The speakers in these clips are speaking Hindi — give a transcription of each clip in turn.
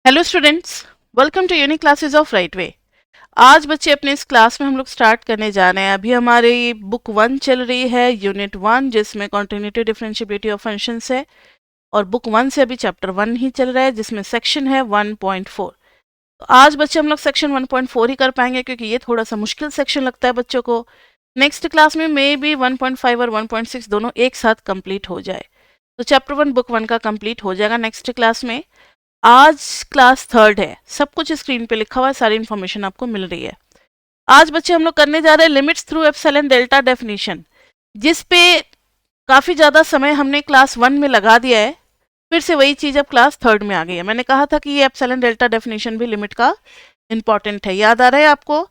Hello students, welcome to unique classes of right way. आज बच्चे अपने इस क्लास में हम लोग स्टार्ट करने जा रहे हैं। अभी हमारी बुक 1 चल रही है, यूनिट 1, जिसमें कॉन्टिन्यूटी डिफरेंशिएबिलिटी ऑफ फंक्शंस है। और बुक 1 से अभी चैप्टर 1 ही चल रहा है, जिसमें सेक्शन है 1.4। तो आज बच्चे हम लोग सेक्शन 1.4 ही कर पाएंगे, क्योंकि ये थोड़ा सा मुश्किल सेक्शन लगता है बच्चों को। नेक्स्ट क्लास में मे बी 1.5 और 1.6 दोनों एक साथ कंप्लीट हो जाए। तो चैप्टर 1 बुक 1 का कंप्लीट हो जाएगा नेक्स्ट क्लास में। आज क्लास थर्ड है, सब कुछ स्क्रीन पे लिखा हुआ है, सारी इंफॉर्मेशन आपको मिल रही है। आज बच्चे हम लोग करने जा रहे हैं limits through epsilon delta definition, जिस पे काफी ज्यादा समय हमने क्लास 1 में लगा दिया है। फिर से वही चीज अब क्लास थर्ड में आ गई है। मैंने कहा था कि ये एप्सिलॉन डेल्टा डेफिनेशन भी लिमिट का इंपॉर्टेंट है, याद आ रहा है आपको?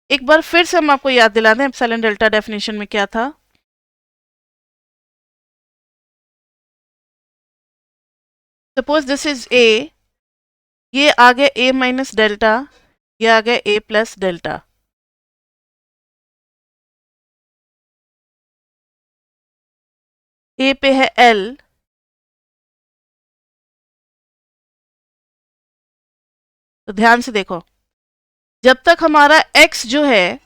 एक बार फिर से हम आपको याद दिला दें एप्सिलॉन डेल्टा डेफिनेशन में क्या था। सपोज दिस इज ए, ये आ गया ए माइनस डेल्टा, ये आ गया ए प्लस डेल्टा। ए पे है एल, तो ध्यान से देखो, जब तक हमारा x जो है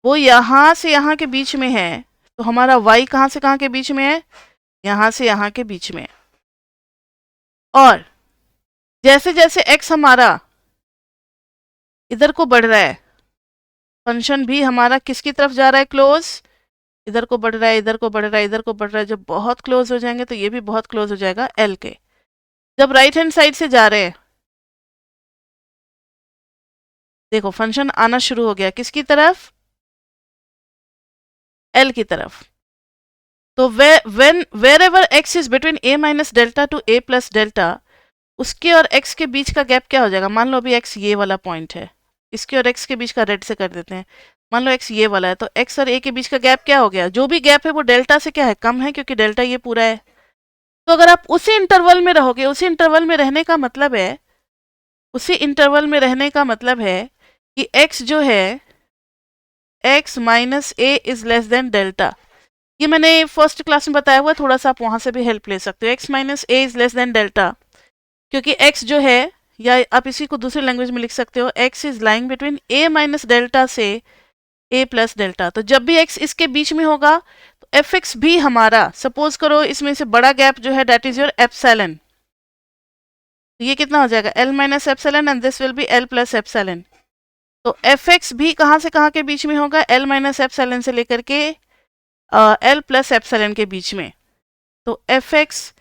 वो यहां से यहां के बीच में है, तो हमारा y कहां से कहां के बीच में है? यहां से यहां के बीच में। और जैसे जैसे x हमारा इधर को बढ़ रहा है, फंक्शन भी हमारा किसकी तरफ जा रहा है? क्लोज। इधर को बढ़ रहा है, इधर को बढ़ रहा है, इधर को बढ़ रहा है। जब बहुत क्लोज हो जाएंगे तो ये भी बहुत क्लोज हो जाएगा l के। जब राइट हैंड साइड से जा रहे हैं, देखो फंक्शन आना शुरू हो गया किसकी तरफ? l की तरफ। तो wherever x is between a minus delta to a plus delta, उसके और x के बीच का गैप क्या हो जाएगा? मान लो अभी x ये वाला पॉइंट है, इसके और x के बीच का रेड से कर देते हैं। मान लो x ये वाला है, तो x और a के बीच का गैप क्या हो गया? जो भी गैप है वो डेल्टा से क्या है? कम है, क्योंकि डेल्टा ये पूरा है। तो अगर आप उसी इंटरवल में रहोगे, उसी इंटरवल में रहने का मतलब है, उसी इंटरवल में रहने का मतलब है कि x जो है, x minus A is less than delta. ये मैंने फर्स्ट क्लास में बताया हुआ, थोड़ा सा आप वहां से भी हेल्प ले सकते हो। x minus A is less than delta, क्योंकि x जो है, या आप इसी को दूसरी लैंग्वेज में लिख सकते हो, x is lying between a minus delta से a प्लस डेल्टा। तो जब भी x इसके बीच में होगा तो एफ एक्स भी हमारा, सपोज करो इसमें से बड़ा गैप जो है दैट इज योर एप्सिलॉन, तो ये कितना हो जाएगा? l minus epsilon and this will be l plus epsilon. तो एफ एक्स भी कहाँ से कहाँ के बीच में होगा? l माइनस एप्सिलॉन से लेकर के l प्लस एप्सिलॉन के बीच में। तो F x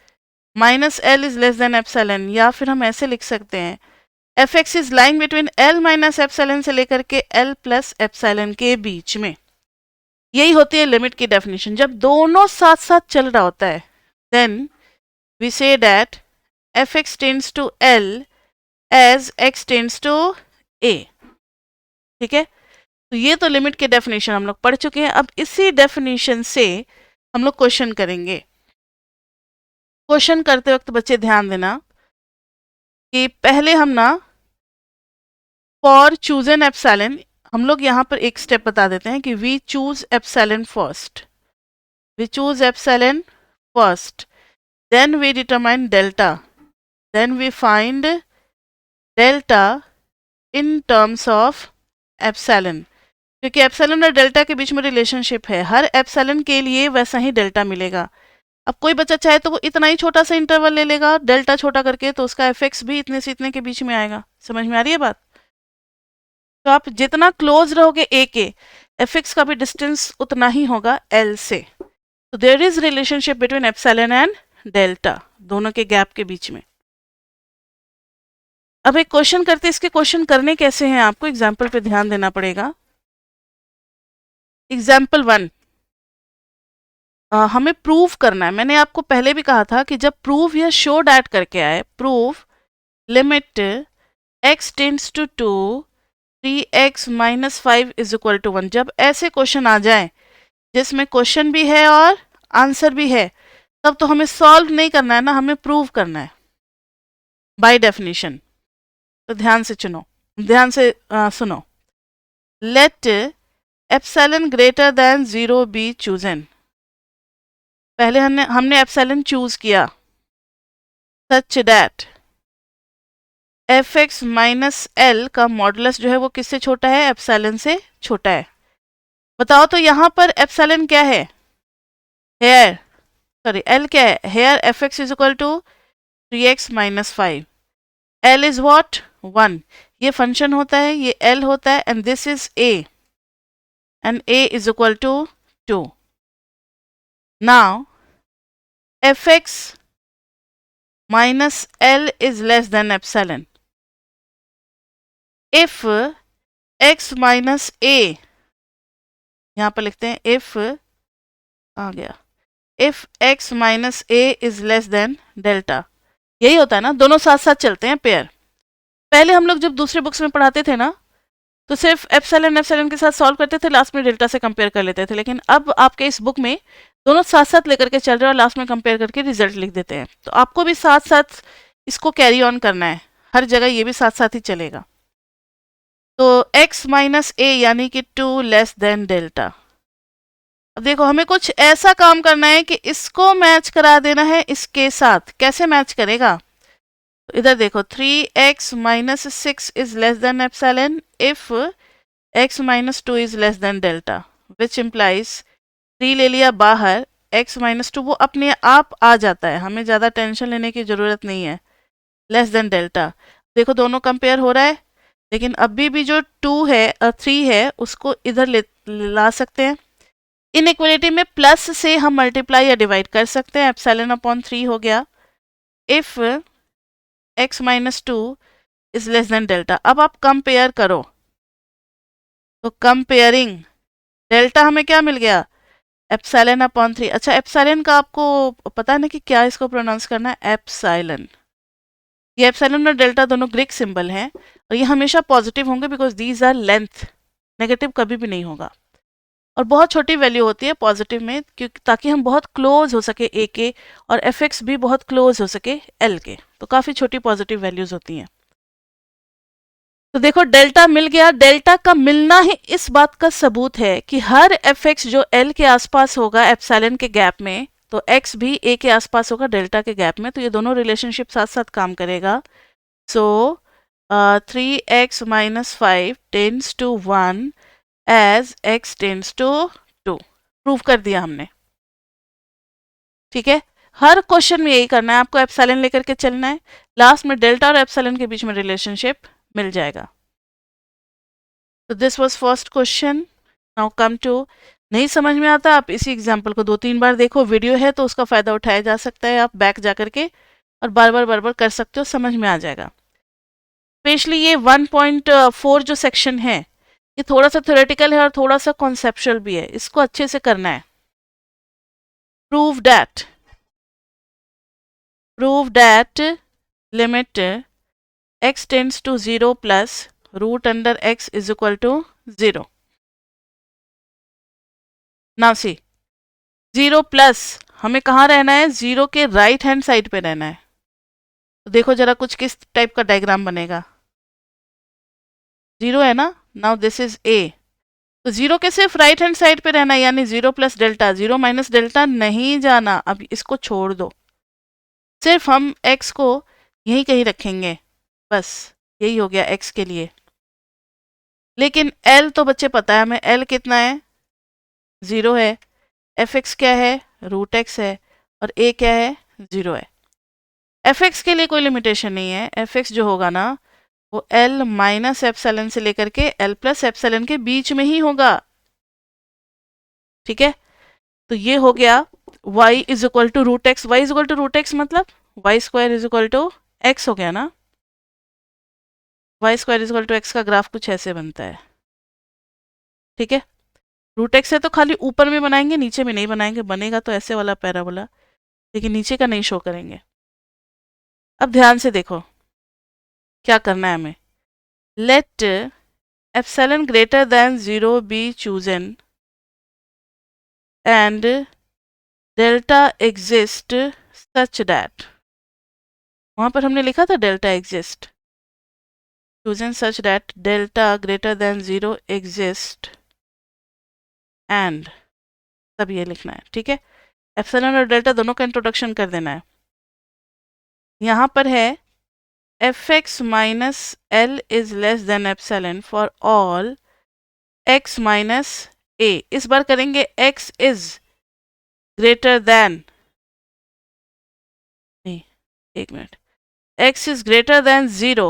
minus L is less than epsilon, या फिर हम ऐसे लिख सकते हैं F x is lying between L minus epsilon से लेकर के एल प्लस एप्सिलॉन के बीच में। यही होती है लिमिट की डेफिनेशन। जब दोनों साथ साथ चल रहा होता है, then we say that f x tends to L as x tends to A. ठीक है, तो ये तो लिमिट के डेफिनेशन हम लोग पढ़ चुके हैं। अब इसी डेफिनेशन से हम लोग क्वेश्चन करेंगे। क्वेश्चन करते वक्त बच्चे ध्यान देना कि पहले हम ना फॉर चूज एन एप्सिलॉन, हम लोग यहाँ पर एक स्टेप बता देते हैं कि we choose epsilon first, we choose epsilon first, then we determine delta, then we find delta in terms of epsilon. क्योंकि एप्सिलॉन और डेल्टा के बीच में रिलेशनशिप है, हर एप्सिलॉन के लिए वैसा ही डेल्टा मिलेगा। अब कोई बच्चा चाहे तो वो इतना ही छोटा सा इंटरवल ले लेगा डेल्टा छोटा करके, तो उसका एफ एक्स भी इतने से इतने के बीच में आएगा। समझ में आ रही है बात? तो आप जितना क्लोज रहोगे ए के, एफ एक्स का भी डिस्टेंस उतना ही होगा एल से। तो there is relationship between epsilon and delta, दोनों के गैप के बीच में। अब एक क्वेश्चन करते हैं। इसके क्वेश्चन करने कैसे हैं आपको एग्जाम्पल पे ध्यान देना पड़ेगा। एग्जाम्पल 1, हमें प्रूव करना है। मैंने आपको पहले भी कहा था कि जब प्रूव या शो डैट करके आए, prove limit x tends to 2 3x minus 5 is equal to 1, जब ऐसे क्वेश्चन आ जाए जिसमें क्वेश्चन भी है और आंसर भी है, तब तो हमें सॉल्व नहीं करना है ना, हमें प्रूव करना है बाय डेफिनेशन। तो ध्यान से सुनो। Let epsilon greater than 0 be chosen. पहले हमने एप्सिलॉन चूज किया such that f x minus l का मॉडुलस जो है वो किससे छोटा है? एप्सिलॉन से छोटा है। बताओ तो यहाँ पर एप्सिलॉन क्या है? हेयर, सॉरी एल क्या है? Here f x is equal to 3x minus 5, L is what? 1। ये फंक्शन होता है, ये एल होता है, and this is A, and A is equal to 2। Now f x minus L is less than epsilon. If x minus A, यहां पर लिखते हैं इफ, आ गया, if x minus A is less than delta. यही होता है ना, दोनों साथ साथ चलते हैं पेयर। पहले हम लोग जब दूसरे बुक्स में पढ़ाते थे ना, तो सिर्फ एप्सिलॉन एप्सिलॉन के साथ सॉल्व करते थे, लास्ट में डेल्टा से कंपेयर कर लेते थे। लेकिन अब आपके इस बुक में दोनों साथ साथ लेकर के चल रहे हैं और लास्ट में कंपेयर करके रिजल्ट लिख देते हैं। तो आपको भी साथ साथ इसको कैरी ऑन करना है, हर जगह ये भी साथ साथ ही चलेगा। तो x माइनस ए यानी कि 2 लेस देन डेल्टा। अब देखो हमें कुछ ऐसा काम करना है कि इसको मैच करा देना है इसके साथ। कैसे मैच करेगा? तो इधर देखो 3x minus 6 is less than epsilon if x minus 2 is less than delta, which implies 3 ले लिया बाहर, x माइनस 2 वो अपने आप आ जाता है, हमें ज़्यादा टेंशन लेने की ज़रूरत नहीं है। लेस देन डेल्टा, देखो दोनों कंपेयर हो रहा है, लेकिन अभी भी जो 2 है और 3 है उसको इधर ला सकते हैं। इनइक्वलिटी में प्लस से हम मल्टीप्लाई या डिवाइड कर सकते हैं, एप्सिलॉन अपॉन 3 हो गया if x minus 2 is less than delta. अब आप कंपेयर करो, तो कंपेयरिंग डेल्टा हमें क्या मिल गया? Epsilon upon 3। अच्छा एप्सिलॉन का आपको पता है ना कि क्या इसको प्रोनाउंस करना है? एप्सिलॉन। ये एप्सिलॉन और डेल्टा दोनों ग्रीक सिंबल हैं और ये हमेशा पॉजिटिव होंगे because these are length, negative कभी भी नहीं होगा। और बहुत छोटी वैल्यू होती है पॉजिटिव में, क्योंकि ताकि हम बहुत क्लोज हो सके ए के, और एफ एक्स भी बहुत क्लोज हो सके एल के, तो काफ़ी छोटी पॉजिटिव वैल्यूज होती हैं। तो देखो डेल्टा मिल गया। डेल्टा का मिलना ही इस बात का सबूत है कि हर एफ एक्स जो एल के आसपास होगा एप्सिलॉन के गैप में, तो एक्स भी ए के आसपास होगा डेल्टा के गैप में, तो ये दोनों रिलेशनशिप साथ साथ काम करेगा। So 3x minus 5 tends to 1 as x tends to 2। Prove कर दिया हमने। ठीक है, हर क्वेश्चन में यही करना है, आपको एप्सिलॉन लेकर के चलना है, लास्ट में डेल्टा और एप्सिलॉन के बीच में रिलेशनशिप मिल जाएगा। तो this was first question. Now come to, नहीं समझ में आता आप इसी एग्जाम्पल को 2-3 बार देखो, वीडियो है तो उसका फ़ायदा उठाया जा सकता है, आप बैक जा करके और बार बार कर सकते हो, समझ में आ जाएगा। स्पेशली ये 1.4 जो सेक्शन है ये थोड़ा सा थ्योरेटिकल है और थोड़ा सा कॉन्सेप्चुअल भी है, इसको अच्छे से करना है। Prove that limit x tends to 0 plus root under x is equal to 0। Now see 0 plus हमें कहाँ रहना है? 0 के राइट हैंड साइड पे रहना है। तो देखो जरा कुछ किस टाइप का डायग्राम बनेगा। 0 है ना, नाउ दिस इज a, तो 0 के सिर्फ राइट हैंड साइड पे रहना है, यानी 0 प्लस डेल्टा, 0 माइनस डेल्टा नहीं जाना। अब इसको छोड़ दो, सिर्फ हम x को यहीं कहीं रखेंगे, बस यही हो गया x के लिए। लेकिन l तो बच्चे पता है हमें, l कितना है? 0 है। एफ एक्स क्या है? रूट एक्स है। और a क्या है? 0 है। एफ एक्स के लिए कोई लिमिटेशन नहीं है, एफ एक्स जो होगा ना वो l माइनस एप्सिलॉन से लेकर के l प्लस एप्सिलॉन के बीच में ही होगा। ठीक है, तो ये हो गया y is equal to root x. Y is equal to root x मतलब y square is equal to x हो गया ना। Y square is equal to x का ग्राफ कुछ ऐसे बनता है। ठीक है, रूट एक्स है तो खाली ऊपर में बनाएंगे, नीचे में नहीं बनाएंगे, बनेगा तो ऐसे वाला पैराबोला, लेकिन नीचे का नहीं शो करेंगे। अब ध्यान से देखो क्या करना है हमें। Let epsilon greater than 0 be chosen and delta exist such that, वहां पर हमने लिखा था delta exist, chosen such that delta greater than 0 exist and, तब ये लिखना है। ठीक है, एप्सिलॉन और डेल्टा दोनों का इंट्रोडक्शन कर देना है। यहाँ पर है fx minus l is less than epsilon for all x minus a. इस बार करेंगे x is greater than, नहीं, एक minute, x is greater than 0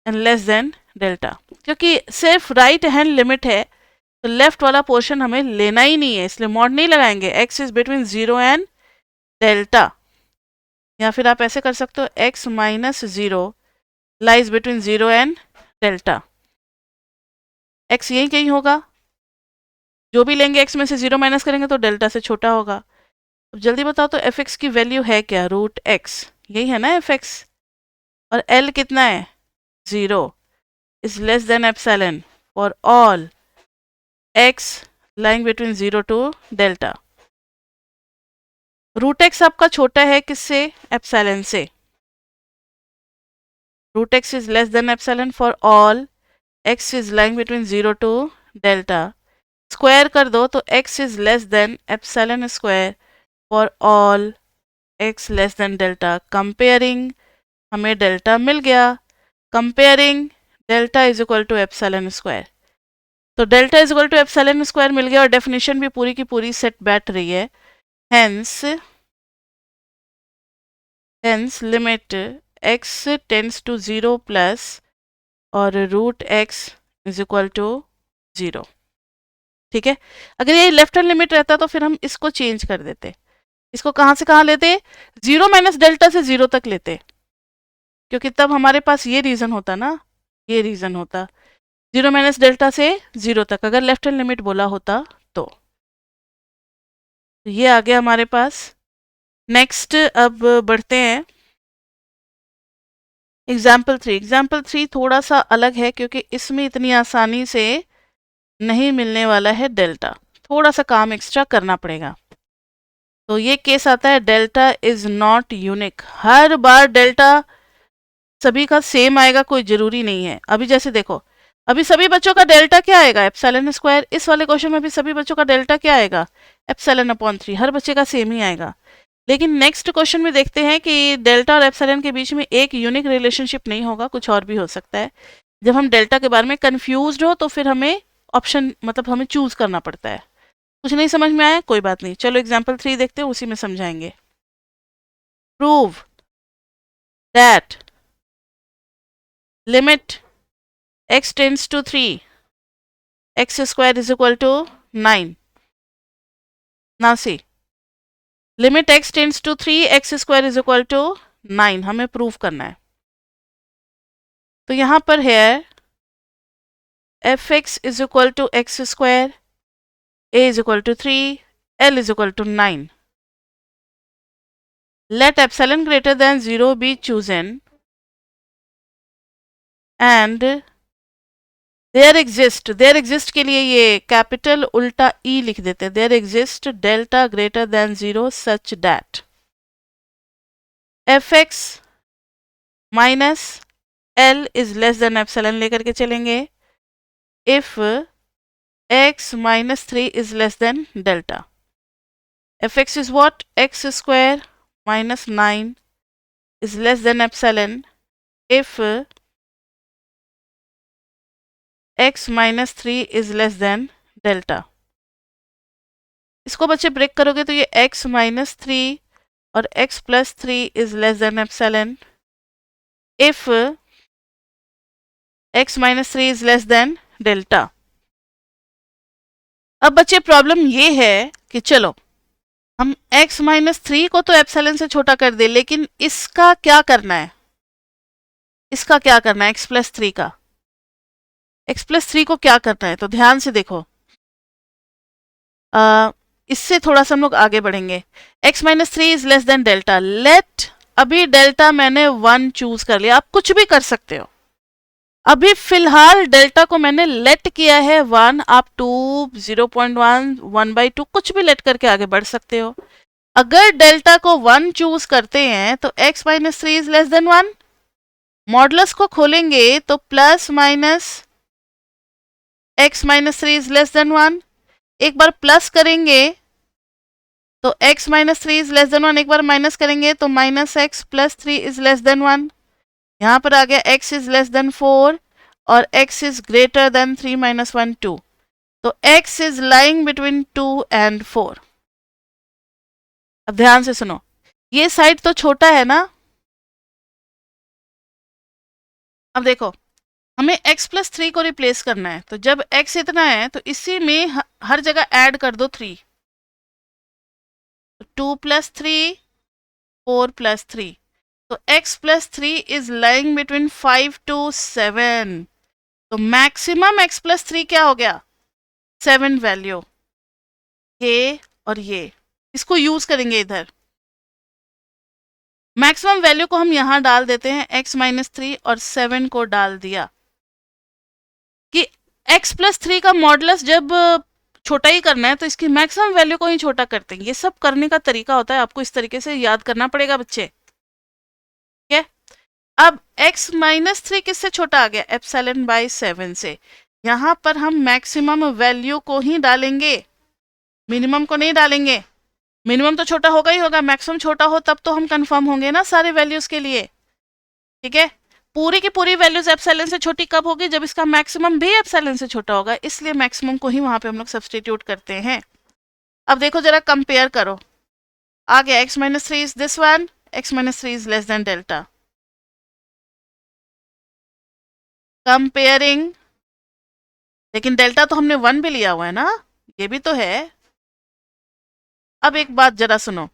and less than delta. क्योंकि सिर्फ राइट हैंड लिमिट है तो लेफ्ट वाला पोर्शन हमें लेना ही नहीं है, इसलिए मॉड नहीं लगाएंगे. x is between 0 and delta, या फिर आप ऐसे कर सकते हो x minus 0 lies between 0 and delta. x यही कहीं होगा, जो भी लेंगे x में से 0 माइनस करेंगे तो डेल्टा से छोटा होगा. अब जल्दी बताओ तो fx की वैल्यू है क्या? रूट x, यही है ना fx. और l कितना है? 0 is less than epsilon for all x lying between 0 to delta. Root x आपका छोटा है किससे? एप्सिलॉन से. Root x is less than epsilon for all x is lying between 0 to delta. Square कर दो तो x is less than epsilon square for all x less than delta. Comparing हमें डेल्टा मिल गया. Comparing delta is equal to epsilon square. तो delta is equal to epsilon square मिल गया और डेफिनेशन भी पूरी की पूरी सेट बैठ रही है. Hence limit x tends to 0 plus और root x is equal to 0. ठीक है. अगर ये लेफ्ट हैंड लिमिट रहता तो फिर हम इसको चेंज कर देते. इसको कहाँ से कहाँ लेते? 0 माइनस डेल्टा से 0 तक लेते, क्योंकि तब हमारे पास ये रीजन होता ना, ये रीजन होता 0 माइनस डेल्टा से 0 तक, अगर लेफ्ट हैंड लिमिट बोला होता तो. ये आ गया हमारे पास. नेक्स्ट अब बढ़ते हैं एग्जाम्पल 3. एग्जाम्पल 3 थोड़ा सा अलग है क्योंकि इसमें इतनी आसानी से नहीं मिलने वाला है डेल्टा, थोड़ा सा काम एक्स्ट्रा करना पड़ेगा. तो ये केस आता है delta is not unique. Her bar delta सभी का सेम आएगा कोई जरूरी नहीं है. अभी जैसे देखो, अभी सभी बच्चों का डेल्टा क्या आएगा? Epsilon square. इस वाले क्वेश्चन में भी सभी बच्चों का डेल्टा क्या आएगा? Epsilon upon 3. हर बच्चे का सेम ही आएगा. लेकिन नेक्स्ट क्वेश्चन में देखते हैं कि डेल्टा और एप्सिलॉन के बीच में एक यूनिक रिलेशनशिप नहीं होगा, कुछ और भी हो सकता है. जब हम डेल्टा के बारे में कंफ्यूज्ड हो तो फिर हमें ऑप्शन, मतलब हमें चूज करना पड़ता है. कुछ नहीं समझ में आया, कोई बात नहीं, चलो एग्जाम्पल 3 देखते हैं, उसी में समझाएंगे. Prove that limit x tends to 3 x square is equal to 9. Now see, limit x tends to 3 x square is equal to 9 हमें प्रूव करना है. तो यहां पर है fx is equal to x square, a is equal to 3, l is equal to 9. Let epsilon greater than 0 be chosen and there exist के लिए ये कैपिटल उल्टा ई लिख देते हैं. There exist delta greater than 0 such that fx minus l is less than epsilon लेकर के चलेंगे. If x minus 3 is less than delta, fx is what? x square minus 9 is less than epsilon. If x minus 3 is less than delta. इसको बच्चे ब्रेक करोगे तो ये x माइनस 3 और x plus 3 is less than epsilon. If x minus 3 is less than delta. अब बच्चे प्रॉब्लम ये है कि चलो हम x माइनस 3 को तो एप्सिलॉन से छोटा कर दे, लेकिन इसका क्या करना है? इसका क्या करना है? x प्लस 3 का, x प्लस 3 को क्या करना है? तो ध्यान से देखो, इससे थोड़ा सा हम लोग आगे बढ़ेंगे. x minus 3 is less than delta. Let, अभी डेल्टा मैंने 1 चूज कर लिया, आप कुछ भी कर सकते हो. अभी फिलहाल डेल्टा को मैंने लेट किया है 1, आप 2, 0.1, 1/2 कुछ भी लेट करके आगे बढ़ सकते हो. अगर डेल्टा को 1 चूज करते हैं तो x minus 3 is less than 1. Modulus को खोलेंगे तो plus minus x minus 3 is less than 1. एक बार प्लस करेंगे तो x minus 3 is less than 1, एक बार माइनस करेंगे तो minus x plus 3 is less than 1. यहाँ पर आ गया x इज लेस देन 4 और x is greater then 3 minus 1 2, तो x is lying between 2 and 4। अब ध्यान से सुनो, ये साइड तो छोटा है ना। अब देखो, हमें x प्लस 3 को रिप्लेस करना है, तो जब x इतना है तो इसी में हर जगह ऐड कर दो 3। 2 प्लस 3, 4 प्लस 3, तो x plus 3 is lying between 5 to 7। तो मैक्सिमम x प्लस 3 क्या हो गया? 7 वैल्यू। ये और ये इसको यूज करेंगे इधर। मैक्सिमम वैल्यू को हम यहां डाल देते हैं, x माइनस 3 और 7 को डाल दिया कि x प्लस 3 का मॉडुलस जब छोटा ही करना है तो इसकी मैक्सिमम वैल्यू को ही छोटा करते हैं। ये सब करने का तरीका होता है, आपको इस तरीके से याद करना पड़ेगा बच्चे। ठीक है, अब x माइनस 3 किससे छोटा आ गया? एप्सिलॉन बाय 7 से। यहां पर हम मैक्सिमम वैल्यू को ही डालेंगे, मिनिमम को नहीं डालेंगे। मिनिमम तो छोटा होगा ही होगा, मैक्सिमम छोटा हो तब तो हम कंफर्म होंगे ना सारे वैल्यूज के लिए। ठीक है, पूरी की पूरी वैल्यूज एप्सिलॉन से छोटी कब होगी? जब इसका मैक्सिमम भी एप्सिलॉन से छोटा होगा, इसलिए मैक्सिमम को ही वहां पे हम लोग सब्सटीट्यूट करते हैं। अब देखो जरा कंपेयर करो, आ गया x minus 3 is this one, x minus 3 is less than delta. Comparing, लेकिन डेल्टा तो हमने 1 भी लिया हुआ है ना, ये भी तो है। अब एक बात जरा सुनो,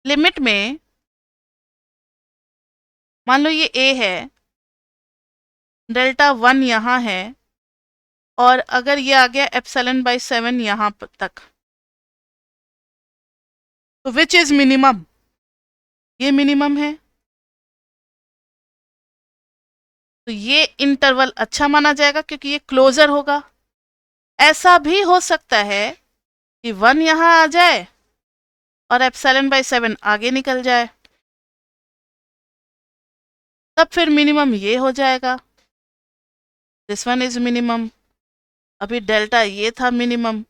लिमिट में मान लो ये a है, डेल्टा 1 यहां है, और अगर ये आ गया एप्सिलॉन बाय 7 यहां तक, तो विच इज मिनिमम? ये मिनिमम है, तो ये इंटरवल अच्छा माना जाएगा क्योंकि ये क्लोजर होगा। ऐसा भी हो सकता है कि 1 यहां आ जाए और एप्सिलॉन बाय 7 आगे निकल जाए, तब फिर मिनिमम ये हो जाएगा, दिस वन इज मिनिमम। अभी डेल्टा ये था मिनिमम,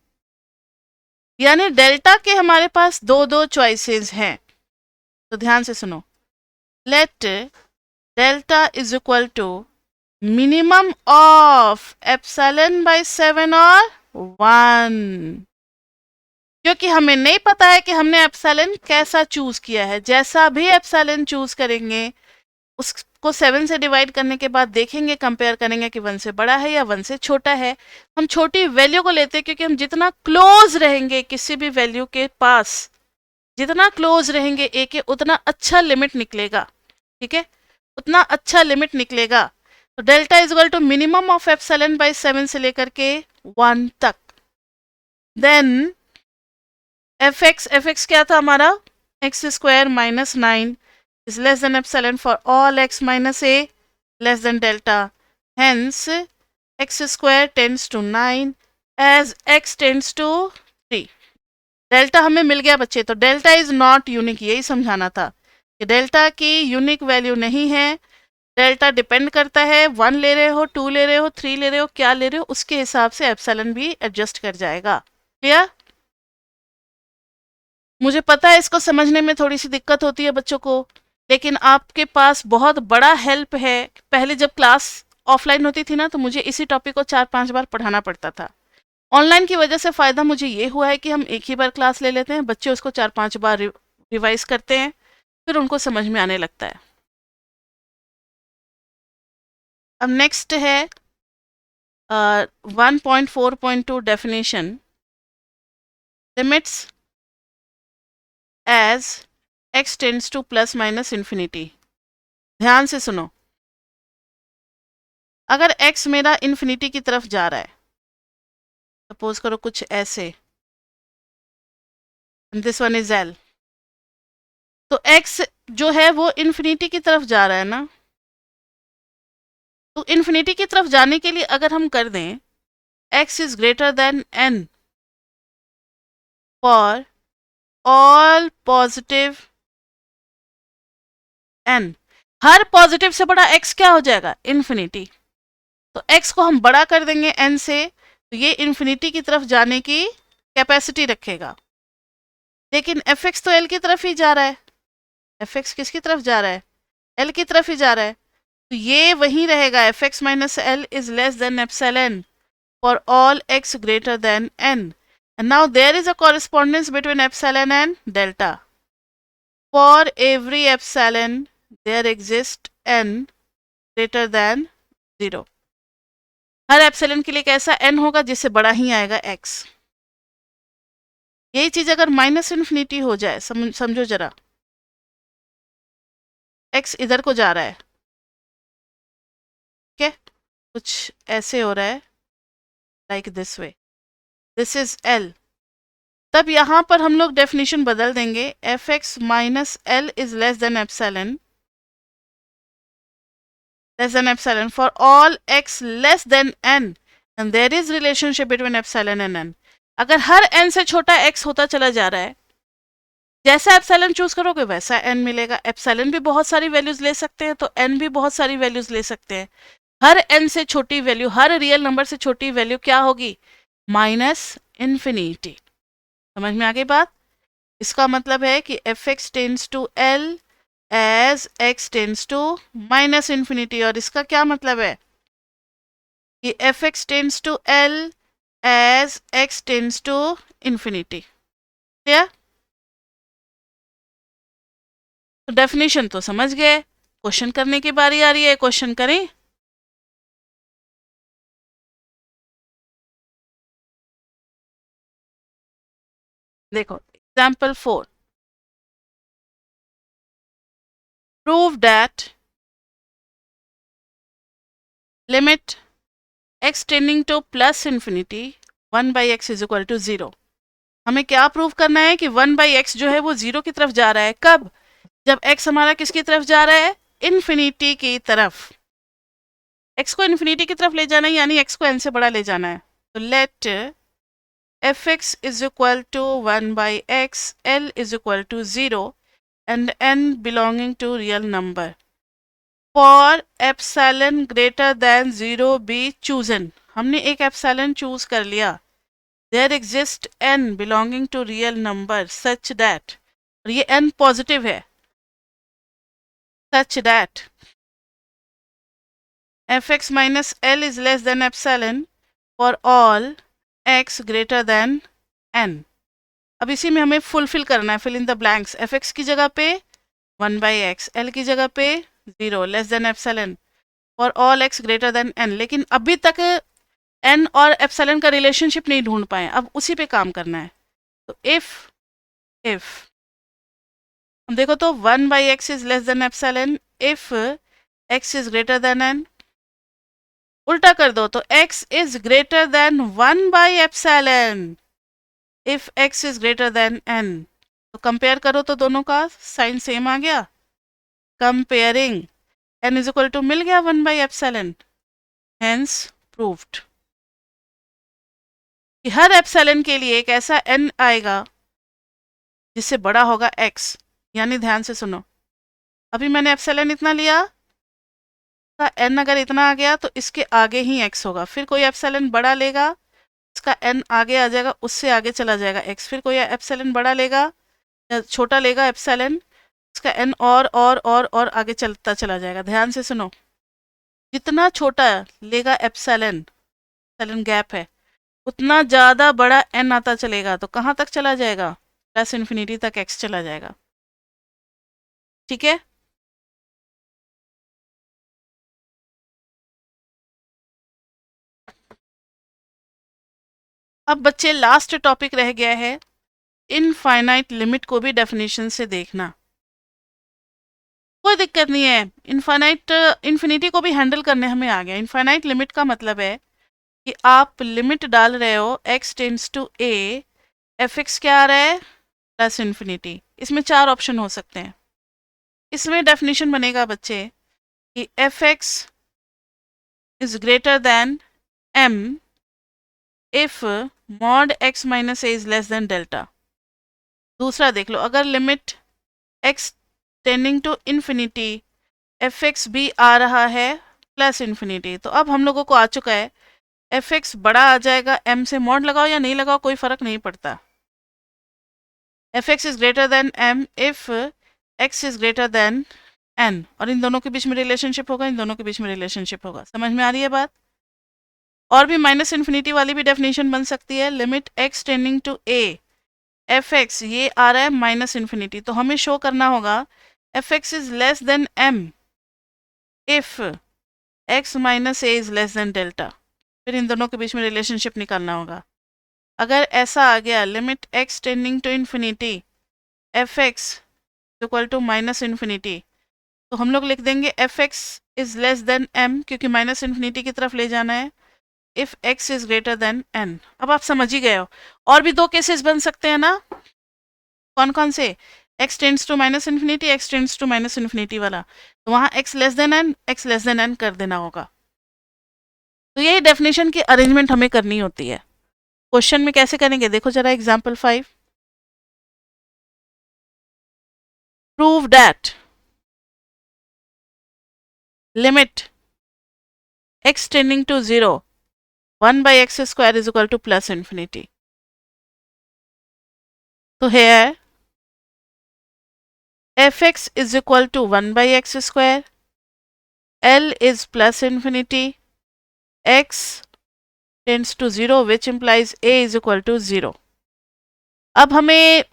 यानी डेल्टा के हमारे पास दो दो चॉइसेस हैं। तो ध्यान से सुनो, let delta is equal to minimum of epsilon by 7 और 1, क्योंकि हमें नहीं पता है कि हमने एप्सिलॉन कैसा चूज किया है। जैसा भी एप्सिलॉन चूज करेंगे उसको 7 से डिवाइड करने के बाद देखेंगे, कंपेयर करेंगे कि 1 से बड़ा है या 1 से छोटा है। हम छोटी वैल्यू को लेते हैं क्योंकि हम जितना क्लोज रहेंगे किसी भी वैल्यू के पास, जितना क्लोज रहेंगे ए के, उतना अच्छा लिमिट निकलेगा। ठीक है, उतना अच्छा लिमिट निकलेगा। तो delta is equal to minimum of epsilon by 7 से लेकर के 1 तक। देन एफ एक्स क्या था हमारा? X square minus 9 is less than epsilon for all x minus a less than delta. Hence, x square tends to 9 as x tends to 3. Delta हमें मिल गया बच्चे, तो डेल्टा इज नॉट यूनिक, यही समझाना था कि डेल्टा की यूनिक वैल्यू नहीं है। डेल्टा डिपेंड करता है 1 ले रहे हो, 2 ले रहे हो, 3 ले रहे हो, क्या ले रहे हो, उसके हिसाब से एप्सिलॉन भी एडजस्ट कर जाएगा। क्लियर? मुझे पता है इसको समझने में थोड़ी सी दिक्कत होती है बच्चों को, लेकिन आपके पास बहुत बड़ा हेल्प है। पहले जब क्लास ऑफलाइन होती थी ना, तो मुझे इसी टॉपिक को 4-5 बार पढ़ाना पड़ता था। ऑनलाइन की वजह से फ़ायदा मुझे ये हुआ है कि हम एक ही बार क्लास ले लेते हैं, बच्चे उसको 4-5 बार रिवाइज करते हैं, फिर उनको समझ में आने लगता है। अब नेक्स्ट है 1.4.2 definition, limits as x tends to plus minus infinity. ध्यान से सुनो, अगर x मेरा इन्फिनिटी की तरफ जा रहा है, सपोज करो कुछ ऐसे, दिस वन इज l, तो x जो है वो इन्फिनिटी की तरफ जा रहा है ना, तो इन्फिनिटी की तरफ जाने के लिए अगर हम कर दें x is greater than n for all positive n, her positive से बड़ा x क्या हो जाएगा? इन्फिनिटी। तो x को हम बड़ा कर देंगे n से, तो ये इन्फिनिटी की तरफ जाने की कैपेसिटी रखेगा। लेकिन f(x) तो l की तरफ ही जा रहा है। f(x) किसकी तरफ जा रहा है? एल की तरफ ही जा रहा है, तो ये वही रहेगा, f x minus L is less than epsilon for all x greater than n. And now there is a correspondence between epsilon and delta. For every epsilon there exist n greater than 0. हर एप्सिलॉन के लिए कैसा एन होगा जिससे बड़ा ही आएगा एक्स. यही चीज अगर माइनस इन्फिनिटी हो जाए, समझो जरा, एक्स इधर को जा रहा है, ठीक है, कुछ ऐसे हो रहा है, like this way, this is L. तब यहां पर हम लोग डेफिनेशन बदल देंगे, f x minus L is less than epsilon for all x less than n, and there is relationship between epsilon and n. अगर हर n से छोटा x होता चला जा रहा है, जैसा एप्सिलॉन चूज करोगे वैसा n मिलेगा. एप्सिलॉन भी बहुत सारी वैल्यूज ले सकते हैं, तो n भी बहुत सारी वैल्यूज ले सकते हैं. हर n से छोटी वैल्यू, हर रियल नंबर से छोटी वैल्यू क्या होगी? Minus infinity. समझ में आ गई बात? इसका मतलब है कि f x tends to L as x tends to minus infinity. और इसका क्या मतलब है कि f x tends to L as x tends to infinity. Clear? तो डेफिनेशन तो समझ गए, क्वेश्चन करने की बारी आ रही है. क्वेश्चन करें? देखो example 4. Prove that limit x tending to plus infinity 1 by x is equal to 0. हमें क्या प्रूव करना है कि 1 बाई एक्स जो है वो 0 की तरफ जा रहा है. कब? जब x हमारा किसकी तरफ जा रहा है? इन्फिनिटी की तरफ. x को इन्फिनिटी की तरफ ले जाना है, यानी x को n से बड़ा ले जाना है. तो let f x is equal to 1 by x, l is equal to 0 and n belonging to real number. For epsilon greater than 0 be chosen. हमने एक एप्सिलॉन चूज कर लिया. There exist n belonging to real number such that, और ये n पॉजिटिव है, such that fx minus L is less than epsilon for all x greater than n. अब इसी में हमें फुलफिल करना है, fill in the blanks. fx की जगह पे 1 बाई एक्स, एल की जगह पे 0 less than epsilon for all x greater than n. लेकिन अभी तक n और एप्सिलॉन का रिलेशनशिप नहीं ढूंढ पाए, अब उसी पे काम करना है. तो इफ हम देखो तो 1 by x is less than epsilon if x is greater than n. उल्टा कर दो तो x is greater than 1 by epsilon if x is greater than n. तो कंपेयर करो तो दोनों का साइन सेम आ गया. Comparing n is equal to मिल गया 1 बाई एप्सिलॉन. हेंस प्रूव्ड कि हर एप्सिलॉन के लिए एक ऐसा n आएगा जिससे बड़ा होगा x. यानी ध्यान से सुनो, अभी मैंने एप्सिलॉन इतना लिया, का n अगर इतना आ गया तो इसके आगे ही x होगा. फिर कोई एप्सिलॉन बड़ा लेगा, इसका n आगे आ जाएगा, उससे आगे चला जाएगा x. फिर कोई एप्सिलॉन बड़ा लेगा या छोटा लेगा एप्सिलॉन, इसका n और आगे चलता चला जाएगा. ध्यान से सुनो, जितना छोटा लेगा एप्सिलॉन गैप है, उतना ज़्यादा बड़ा n आता चलेगा. तो कहाँ तक चला जाएगा? प्लस इन्फिनिटी तक x चला जाएगा. ठीक है? अब बच्चे लास्ट टॉपिक रह गया है, इनफाइनाइट लिमिट को भी डेफिनेशन से देखना. कोई दिक्कत नहीं है, इनफाइनाइट इन्फिनिटी को भी हैंडल करने हमें आ गया. इनफाइनाइट लिमिट का मतलब है कि आप लिमिट डाल रहे हो x tends to a, f x क्या आ रहा है? Plus infinity. इसमें 4 ऑप्शन हो सकते हैं. इसमें डेफिनेशन बनेगा बच्चे कि f x is greater than m if mod x minus A is less than delta. दूसरा देख लो, अगर limit x tending to infinity f x भी आ रहा है प्लस इन्फिनिटी. तो अब हम लोगों को आ चुका है एफ एक्स बड़ा आ जाएगा m से. मॉड लगाओ या नहीं लगाओ कोई फर्क नहीं पड़ता. F x is greater than m if x is greater than n, और इन दोनों के बीच में रिलेशनशिप होगा, इन दोनों के बीच में रिलेशनशिप होगा। समझ में आ रही है बात? और भी माइनस इन्फिनिटी वाली भी डेफिनेशन बन सकती है। Limit x tending to a f x, ये आ रहा है माइनस इन्फिनिटी, तो हमें शो करना होगा F x is less than m if x minus A is less than delta. फिर इन दोनों के बीच में रिलेशनशिप निकालना होगा। अगर ऐसा आ गया limit x tending to infinity f x equal to minus infinity, तो हम लोग लिख देंगे f x is less than m, क्योंकि माइनस इन्फिनिटी की तरफ ले जाना है, if x is greater than n। अब आप समझ ही गए हो। और भी दो केसेस बन सकते हैं ना, कौन कौन से? x tends to minus infinity, x tends to minus infinity वाला, तो वहां x less than n, x less than n कर देना होगा। तो यही डेफिनेशन की अरेंजमेंट हमें करनी होती है। क्वेश्चन में कैसे करेंगे देखो जरा, example 5, prove that limit x tending to 0 1 by x square is equal to plus infinity. So here fx is equal to 1 by x square, L is plus infinity, x tends to 0 which implies a is equal to 0. अब हमें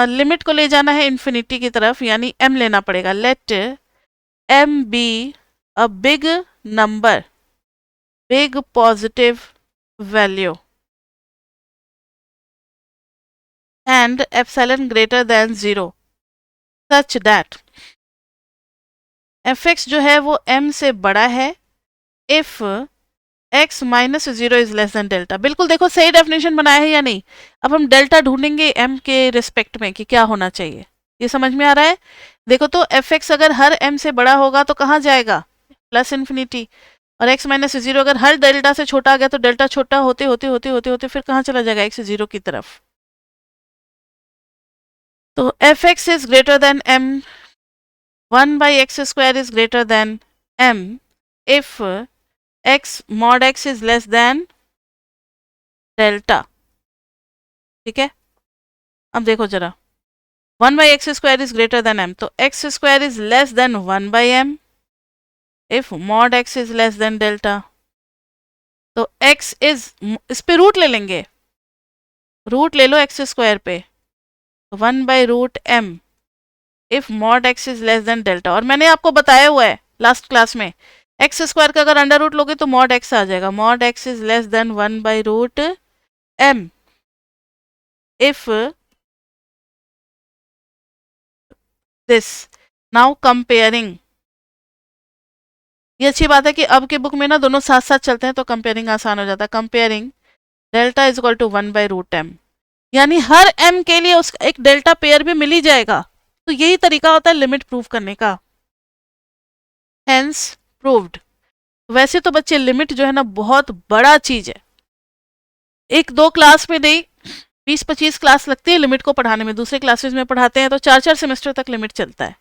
लिमिट को ले जाना है इन्फिनिटी की तरफ, यानी m लेना पड़ेगा। Let m be a big number, big positive value and epsilon greater than 0 such that fx जो है वो m से बड़ा है if x minus 0 is less than delta. बिल्कुल देखो सही डेफिनेशन बनाया है या नहीं। अब हम डेल्टा ढूंढेंगे m के रिस्पेक्ट में कि क्या होना चाहिए, ये समझ में आ रहा है? देखो तो fx अगर हर m से बड़ा होगा तो कहाँ जाएगा? Plus infinity. और x माइनस 0 अगर हर डेल्टा से छोटा आ गया तो डेल्टा छोटा होते होते होते होते होते फिर कहाँ चला जाएगा? x 0 की तरफ। तो fx is greater than m, 1 by x square is greater than m if x mod x is less than delta. ठीक है, अब देखो जरा, 1 by x square is greater than m, तो x square is less than 1 by m if mod x is less than delta. तो x is, इस पे रूट ले लेंगे, रूट ले लो x स्क्वायर पे, 1 by root m if mod x is less than delta. और मैंने आपको बताया हुआ है लास्ट क्लास में, x स्क्वायर का अगर अंडर रूट लोगे तो मॉड x आ जाएगा। Mod x is less than 1 by root m if this. Now comparing, ये अच्छी बात है कि अब के बुक में ना दोनों साथ साथ चलते हैं तो कंपेयरिंग आसान हो जाता है। Comparing delta is equal to 1 by root m, यानी हर m के लिए उसका एक डेल्टा पेयर भी मिल ही जाएगा। तो यही तरीका होता है लिमिट प्रूव करने का। Hence proved. वैसे तो बच्चे लिमिट जो है ना बहुत बड़ा चीज है, एक दो क्लास में नहीं 20-25 क्लास लगती है लिमिट को पढ़ाने में। दूसरे क्लासेस में पढ़ाते हैं तो 4-4 सेमेस्टर तक लिमिट चलता है।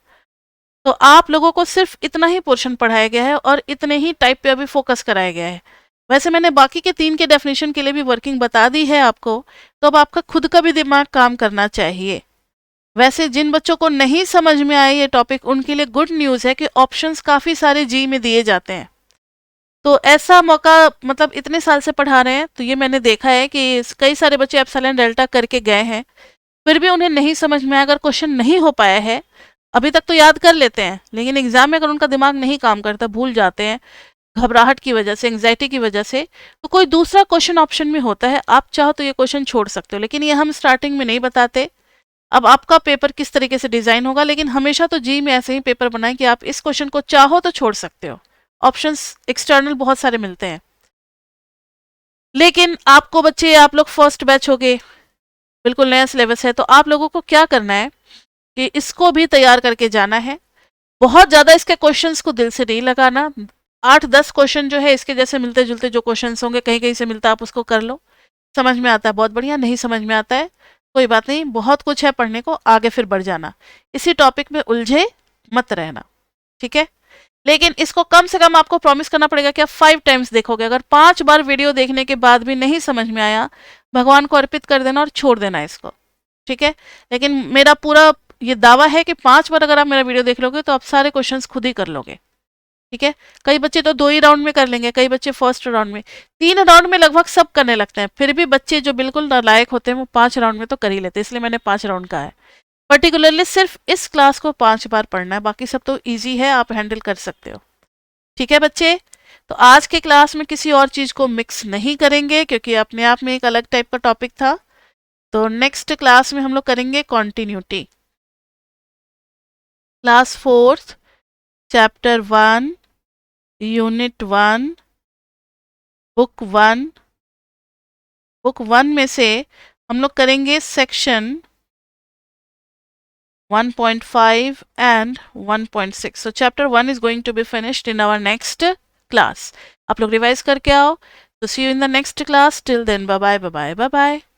तो आप लोगों को सिर्फ इतना ही पोर्शन पढ़ाया गया है और इतने ही टाइप पे अभी फोकस कराया गया है। वैसे मैंने बाकी के 3 के डेफिनेशन के लिए भी वर्किंग बता दी है आपको, तो अब आपका खुद का भी दिमाग काम करना चाहिए। वैसे जिन बच्चों को नहीं समझ में आए ये टॉपिक, उनके लिए गुड न्यूज़ है कि ऑप्शंस काफ़ी सारे जी में दिए जाते हैं। तो ऐसा मौका, मतलब इतने साल से पढ़ा रहे हैं तो ये मैंने देखा है कि कई सारे बच्चे एप्सिलॉन डेल्टा करके गए हैं, फिर भी उन्हें नहीं समझ में आया। अगर क्वेश्चन नहीं हो पाया है, अभी तक तो याद कर लेते हैं, लेकिन एग्जाम में अगर उनका दिमाग नहीं काम करता, भूल जाते हैं घबराहट की वजह से, एंग्जाइटी की वजह से, तो कोई दूसरा क्वेश्चन ऑप्शन में होता है, आप चाहो तो ये क्वेश्चन छोड़ सकते हो। लेकिन ये हम स्टार्टिंग में नहीं बताते। अब आपका पेपर किस तरीके से डिजाइन होगा, लेकिन हमेशा तो जी में ऐसे ही पेपर बनाएं कि आप इस क्वेश्चन को चाहो तो छोड़ सकते हो। ऑप्शंस एक्सटर्नल बहुत सारे मिलते हैं। लेकिन आपको बच्चे, आप लोग फर्स्ट बैच हो गए, बिल्कुल नया सिलेबस है, तो आप लोगों को क्या करना है कि इसको भी तैयार करके जाना है। बहुत ज़्यादा इसके क्वेश्चंस को दिल से नहीं लगाना। 8-10 क्वेश्चन जो है इसके जैसे मिलते जुलते जो क्वेश्चंस होंगे, कहीं कहीं से मिलता है, आप उसको कर लो। समझ में आता है बहुत बढ़िया, नहीं समझ में आता है कोई बात नहीं, बहुत कुछ है पढ़ने को, आगे फिर बढ़ जाना। इसी टॉपिक में उलझे मत रहना, ठीक है? लेकिन इसको कम से कम आपको प्रॉमिस करना पड़ेगा कि आप 5 टाइम्स देखोगे। अगर 5 बार वीडियो देखने के बाद भी नहीं समझ में आया, भगवान को अर्पित कर देना और छोड़ देना इसको, ठीक है? लेकिन मेरा पूरा ये दावा है कि 5 बार अगर आप मेरा वीडियो देख लोगे तो आप सारे क्वेश्चंस खुद ही कर लोगे। ठीक है, कई बच्चे तो 2 ही राउंड में कर लेंगे, कई बच्चे फर्स्ट राउंड में, 3 राउंड में लगभग सब करने लगते हैं। फिर भी बच्चे जो बिल्कुल नालायक होते हैं वो 5 राउंड में तो कर ही लेते हैं, इसलिए मैंने 5 राउंड कहा है। पर्टिकुलरली सिर्फ इस क्लास को 5 बार पढ़ना है, बाकी सब तो ईजी है, आप हैंडल कर सकते हो। ठीक है बच्चे, तो आज के क्लास में किसी और चीज को मिक्स नहीं करेंगे क्योंकि अपने आप में एक अलग टाइप का टॉपिक था। तो नेक्स्ट क्लास में हम लोग करेंगे continuity, class 4th, chapter 1, unit 1, book 1। Book 1 में से हम लोग करेंगे section 1.5 and 1.6. So chapter 1 is going to be finished in our next class. आप लोग रिवाइज करके आओ। So see you in the next class. Till then, bye bye, bye bye, bye bye.